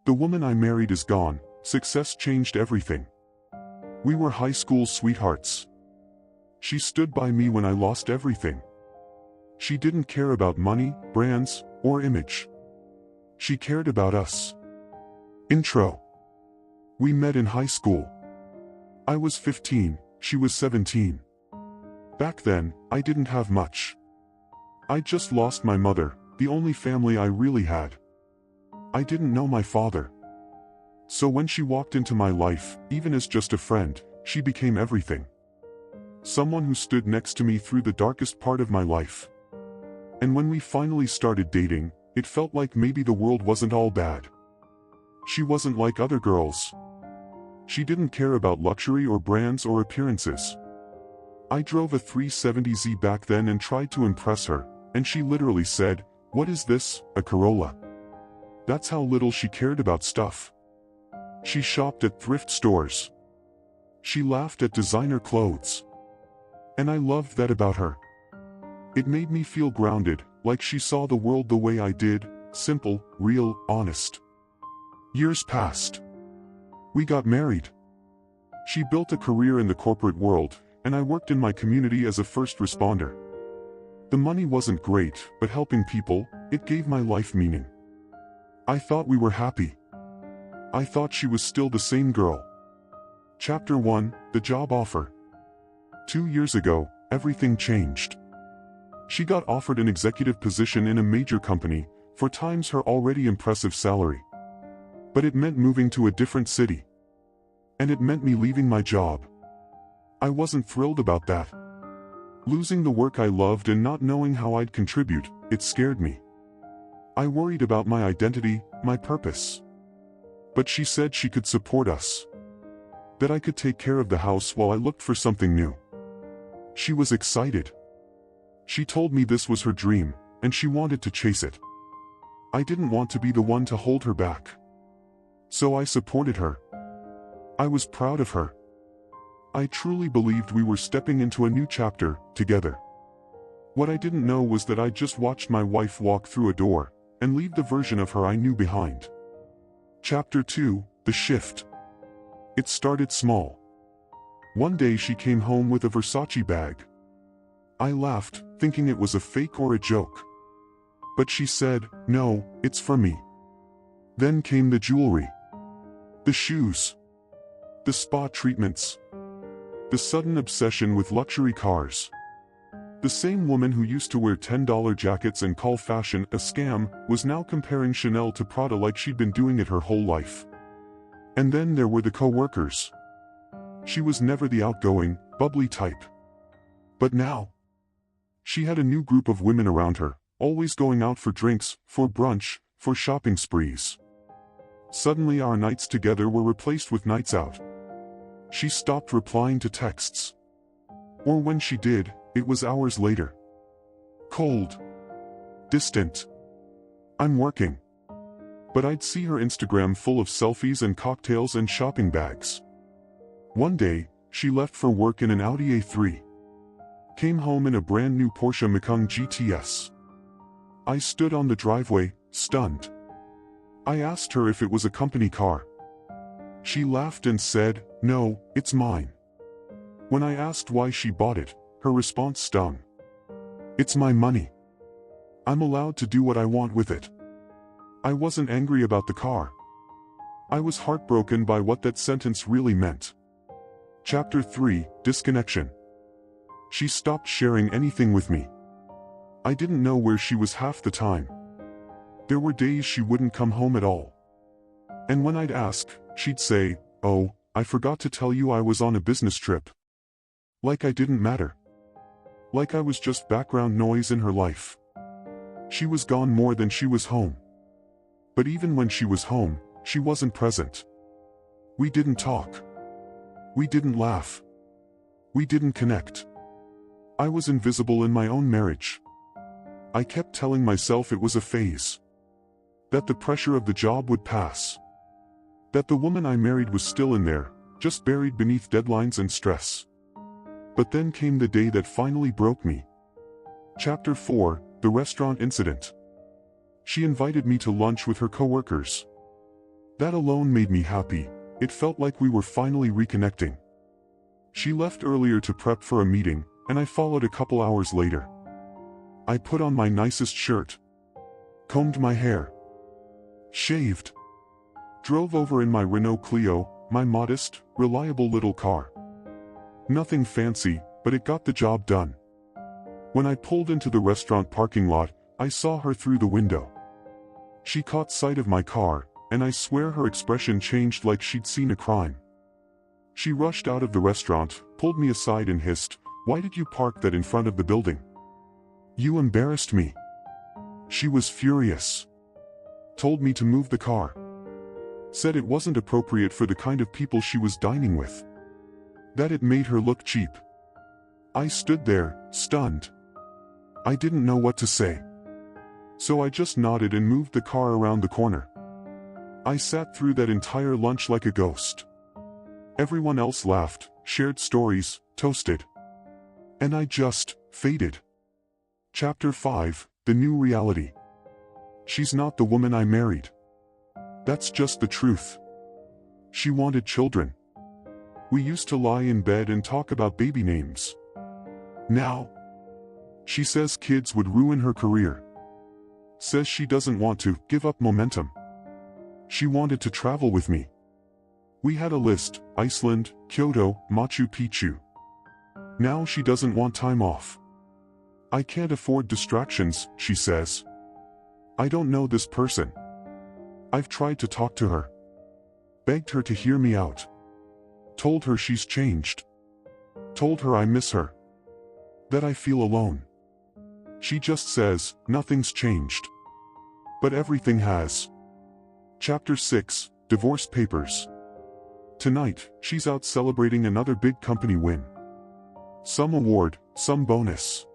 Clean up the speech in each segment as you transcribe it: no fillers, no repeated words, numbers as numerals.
The woman I married is gone. Success changed everything. We were high school sweethearts. She stood by me when I lost everything. She didn't care about money, brands, or image. She cared about us. Intro. We met in high school. I was 15, she was 17. Back then, I didn't have much. I just lost my mother, the only family I really had. I didn't know my father. So when she walked into my life, even as just a friend, she became everything. Someone who stood next to me through the darkest part of my life. And when we finally started dating, it felt like maybe the world wasn't all bad. She wasn't like other girls. She didn't care about luxury or brands or appearances. I drove a 370Z back then and tried to impress her, and she literally said, "What is this, a Corolla?" That's how little she cared about stuff. She shopped at thrift stores. She laughed at designer clothes. And I loved that about her. It made me feel grounded, like she saw the world the way I did, simple, real, honest. Years passed. We got married. She built a career in the corporate world, and I worked in my community as a first responder. The money wasn't great, but helping people, it gave my life meaning. I thought we were happy. I thought she was still the same girl. Chapter 1, The Job Offer. 2 years ago, everything changed. She got offered an executive position in a major company, 4 times her already impressive salary. But it meant moving to a different city. And it meant me leaving my job. I wasn't thrilled about that. Losing the work I loved and not knowing how I'd contribute, it scared me. I worried about my identity, my purpose. But she said she could support us. That I could take care of the house while I looked for something new. She was excited. She told me this was her dream, and she wanted to chase it. I didn't want to be the one to hold her back. So I supported her. I was proud of her. I truly believed we were stepping into a new chapter, together. What I didn't know was that I just watched my wife walk through a door, and leave the version of her I knew behind. Chapter 2, The Shift. It started small. One day she came home with a Versace bag. I laughed, thinking it was a fake or a joke. But she said, "No, it's for me." Then came the jewelry. The shoes. The spa treatments. The sudden obsession with luxury cars. The same woman who used to wear $10 jackets and call fashion a scam was now comparing Chanel to Prada like she'd been doing it her whole life. And then there were the co-workers. She was never the outgoing, bubbly type. But now, she had a new group of women around her, always going out for drinks, for brunch, for shopping sprees. Suddenly our nights together were replaced with nights out. She stopped replying to texts. Or when she did, it was hours later. Cold. Distant. "I'm working." But I'd see her Instagram full of selfies and cocktails and shopping bags. One day, she left for work in an Audi A3. Came home in a brand new Porsche Macan GTS. I stood on the driveway, stunned. I asked her if it was a company car. She laughed and said, "No, it's mine." When I asked why she bought it, her response stung. "It's my money. I'm allowed to do what I want with it." I wasn't angry about the car. I was heartbroken by what that sentence really meant. Chapter 3, Disconnection. She stopped sharing anything with me. I didn't know where she was half the time. There were days she wouldn't come home at all. And when I'd ask, she'd say, "Oh, I forgot to tell you I was on a business trip." Like I didn't matter. Like I was just background noise in her life. She was gone more than she was home. But even when she was home, she wasn't present. We didn't talk. We didn't laugh. We didn't connect. I was invisible in my own marriage. I kept telling myself it was a phase. That the pressure of the job would pass. That the woman I married was still in there, just buried beneath deadlines and stress. But then came the day that finally broke me. Chapter 4, The Restaurant Incident. She invited me to lunch with her coworkers. That alone made me happy. It felt like we were finally reconnecting. She left earlier to prep for a meeting, and I followed a couple hours later. I put on my nicest shirt, combed my hair, shaved, drove over in my Renault Clio, my modest, reliable little car. Nothing fancy, but it got the job done. When I pulled into the restaurant parking lot, I saw her through the window. She caught sight of my car, and I swear her expression changed like she'd seen a crime. She rushed out of the restaurant, pulled me aside and hissed, "Why did you park that in front of the building? You embarrassed me." She was furious. Told me to move the car. Said it wasn't appropriate for the kind of people she was dining with. That it made her look cheap. I stood there, stunned. I didn't know what to say. So I just nodded and moved the car around the corner. I sat through that entire lunch like a ghost. Everyone else laughed, shared stories, toasted. And I just faded. Chapter 5, The New Reality. She's not the woman I married. That's just the truth. She wanted children. We used to lie in bed and talk about baby names. Now, she says kids would ruin her career. Says she doesn't want to give up momentum. She wanted to travel with me. We had a list: Iceland, Kyoto, Machu Picchu. Now she doesn't want time off. I can't afford distractions, she says. I don't know this person. I've tried to talk to her. Begged her to hear me out. Told her she's changed. Told her I miss her. That I feel alone. She just says, nothing's changed. But everything has. Chapter 6, Divorce Papers. Tonight, she's out celebrating another big company win. Some award, some bonus.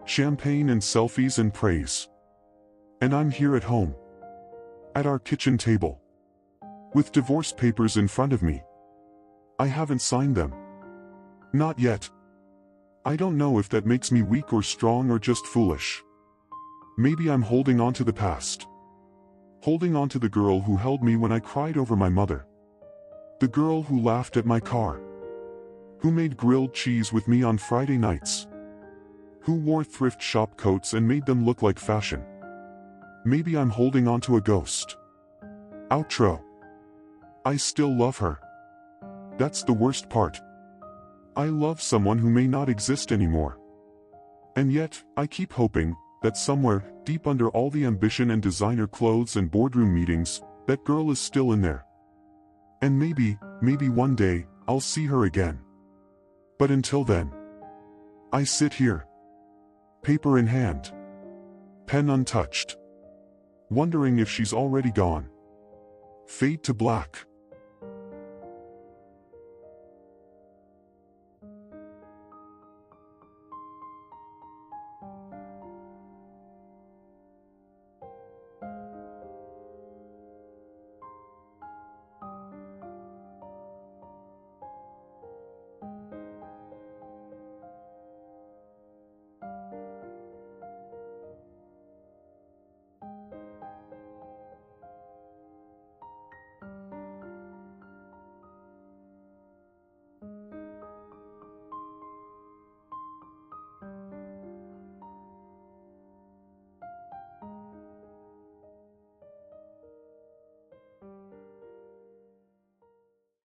Champagne and selfies and praise. And I'm here at home. At our kitchen table. With divorce papers in front of me. I haven't signed them. Not yet. I don't know if that makes me weak or strong or just foolish. Maybe I'm holding on to the past. Holding on to the girl who held me when I cried over my mother. The girl who laughed at my car. Who made grilled cheese with me on Friday nights. Who wore thrift shop coats and made them look like fashion. Maybe I'm holding on to a ghost. Outro. I still love her. That's the worst part. I love someone who may not exist anymore. And yet, I keep hoping that somewhere, deep under all the ambition and designer clothes and boardroom meetings, that girl is still in there. And maybe one day, I'll see her again. But until then, I sit here. Paper in hand. Pen untouched. Wondering if she's already gone. Fade to black.